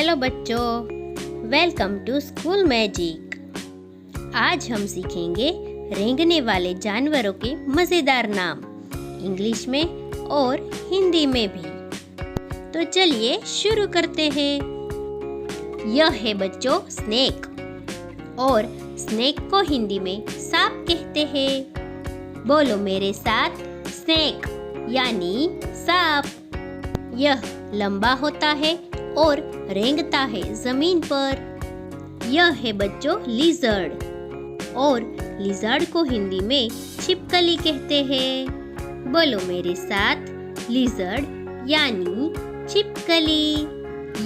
Hello बच्चों, welcome to school magic. आज हम सीखेंगे रेंगने वाले जानवरों के मज़ेदार नाम, इंग्लिश में और हिंदी में भी। तो चलिए शुरू करते हैं। यह है बच्चों स्नेक, और स्नेक को हिंदी में सांप कहते हैं। बोलो मेरे साथ, स्नेक यानी सांप। यह लंबा होता है और रेंगता है जमीन पर। यह है बच्चों लिजर्ड, और लिजर्ड को हिंदी में छिपकली कहते हैं। बोलो मेरे साथ, लिजर्ड यानी छिपकली।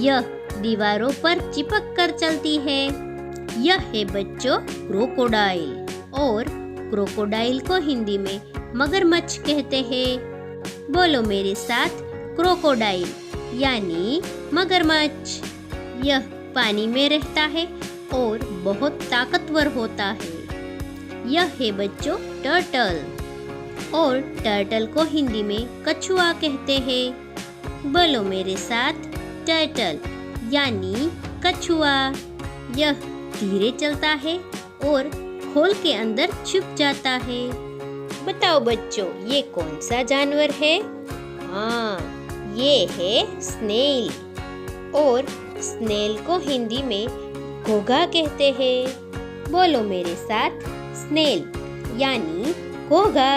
यह दीवारों पर चिपक कर चलती है। यह है बच्चों क्रोकोडाइल, और क्रोकोडाइल को हिंदी में मगरमच्छ कहते हैं। बोलो मेरे साथ, क्रोकोडाइल यानी मगरमच्छ। यह पानी में रहता है और बहुत ताकतवर होता है। यह है बच्चों टर्टल, और टर्टल को हिंदी में कछुआ कहते हैं। बोलो मेरे साथ, टर्टल यानी कछुआ। यह धीरे चलता है और खोल के अंदर छुप जाता है। बताओ बच्चों, ये कौन सा जानवर है? हाँ, ये है स्नेल, और स्नेल को हिंदी में घोंघा कहते हैं। बोलो मेरे साथ, स्नेल यानी घोंघा।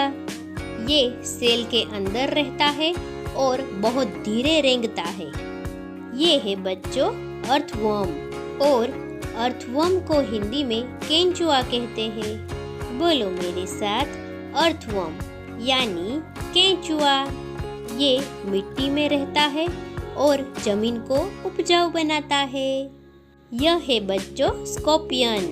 ये सेल के अंदर रहता है और बहुत धीरे रेंगता है। ये है बच्चों अर्थवर्म, और अर्थवर्म को हिंदी में केंचुआ कहते हैं। बोलो मेरे साथ, अर्थवर्म यानी केंचुआ। ये मिट्टी में रहता है और जमीन को उपजाऊ बनाता है। यह है बच्चों स्कॉर्पियन,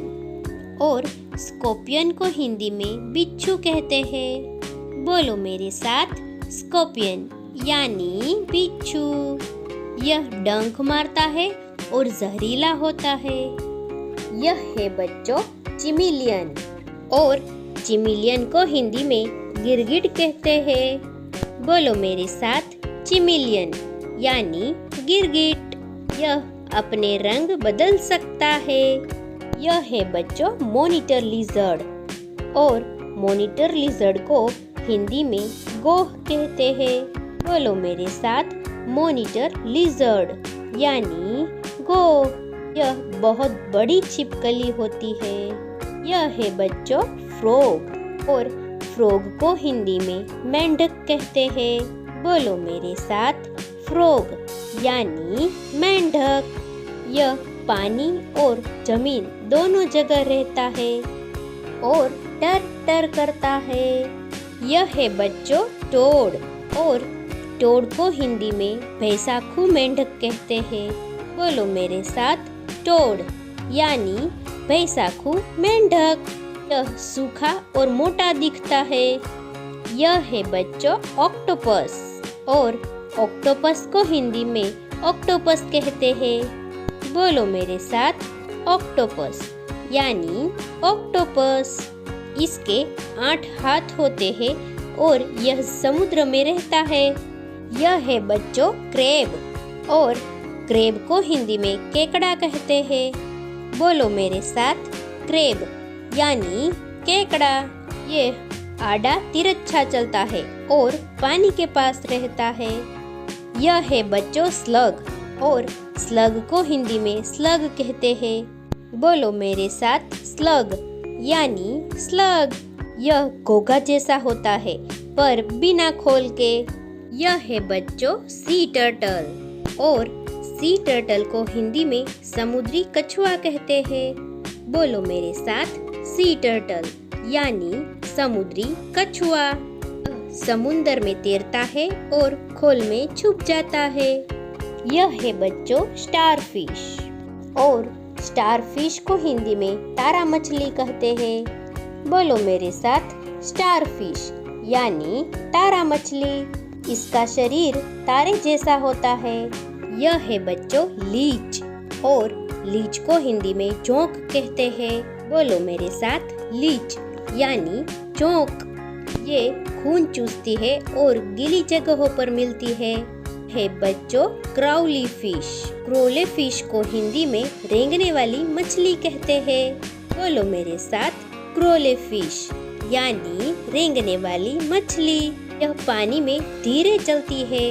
और स्कॉर्पियन को हिंदी में बिच्छू कहते हैं। बोलो मेरे साथ, स्कॉर्पियन यानी बिच्छू। यह डंक मारता है और जहरीला होता है। यह है बच्चों चिमिलियन, और चिमिलियन को हिंदी में गिरगिट कहते हैं। बोलो मेरे साथ, चिमिलियन यानी गिरगिट। यह अपने रंग बदल सकता है। यह है बच्चों मॉनिटर लिजर्ड, और मॉनिटर लिजर्ड को हिंदी में गोह कहते हैं। बोलो मेरे साथ, मॉनिटर लिजर्ड यानी गोह। यह बहुत बड़ी छिपकली होती है। यह है बच्चों फ्रॉग, और फ्रॉग को हिंदी में मेंढक कहते हैं। बोलो मेरे साथ, फ्रॉग यानी मेंढक। यह पानी और जमीन दोनों जगह रहता है और टर टर करता है। यह है बच्चों टोड, और टोड को हिंदी में बैसाखू मेंढक कहते हैं। बोलो मेरे साथ, टोड यानी बैसाखू मेंढक। यह सूखा और मोटा दिखता है। यह है बच्चों ऑक्टोपस, और ऑक्टोपस को हिंदी में ऑक्टोपस कहते हैं। बोलो मेरे साथ, ऑक्टोपस यानी ऑक्टोपस। इसके 8 हाथ होते हैं और यह समुद्र में रहता है। यह है बच्चों क्रेब, और क्रेब को हिंदी में केकड़ा कहते हैं। बोलो मेरे साथ, क्रेब यानी केकड़ा। ये आड़ा तिरछा चलता है और पानी के पास रहता है। यह है बच्चों स्लग, और स्लग को हिंदी में स्लग कहते हैं। बोलो मेरे साथ, स्लग यानी स्लग। यह घोंघा जैसा होता है पर बिना खोल के। यह है बच्चों सी टर्टल, और सी टर्टल को हिंदी में समुद्री कछुआ कहते हैं। बोलो मेरे साथ, सी टर्टल यानी समुद्री कछुआ। समुंदर में तैरता है और खोल में छुप जाता है। यह है बच्चों स्टारफिश, और स्टारफिश को हिंदी में तारा मछली कहते हैं। बोलो मेरे साथ, स्टारफिश यानी तारा मछली। इसका शरीर तारे जैसा होता है। यह है बच्चों लीच, और लीच को हिंदी में जोंक कहते हैं। बोलो मेरे साथ, लीच यानी जोंक। ये खून चूसती है और गीली जगहों पर मिलती है। है बच्चों क्राउली फिश। क्रोले फिश को हिंदी में रेंगने वाली मछली कहते हैं। बोलो मेरे साथ, क्रोले फिश यानी रेंगने वाली मछली। यह पानी में धीरे चलती है।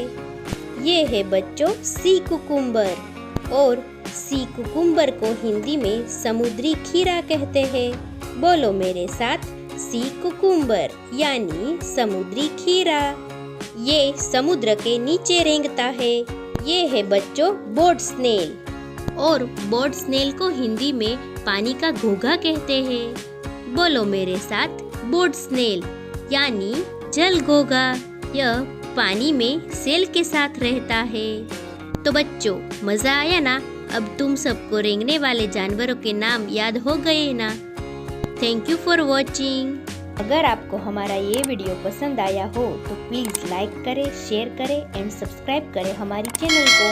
ये है बच्चों सी कुकुम्बर, और सी कुकुम्बर को हिंदी में समुद्री खीरा कहते हैं। बोलो मेरे साथ, सी कुकुम्बर यानी समुद्री खीरा। ये समुद्र के नीचे रेंगता है। ये है बच्चों बोट स्नेल, और बोट स्नेल को हिंदी में पानी का घोंघा कहते हैं। बोलो मेरे साथ, बोट स्नेल यानी जल घोंघा। यह पानी में सेल के साथ रहता है। तो बच्चों, मजा आया ना? अब तुम सबको रेंगने वाले जानवरों के नाम याद हो गए ना? Thank you for watching. अगर आपको हमारा ये वीडियो पसंद आया हो तो प्लीज़ लाइक करें, शेयर करें एंड सब्सक्राइब करें हमारी चैनल को।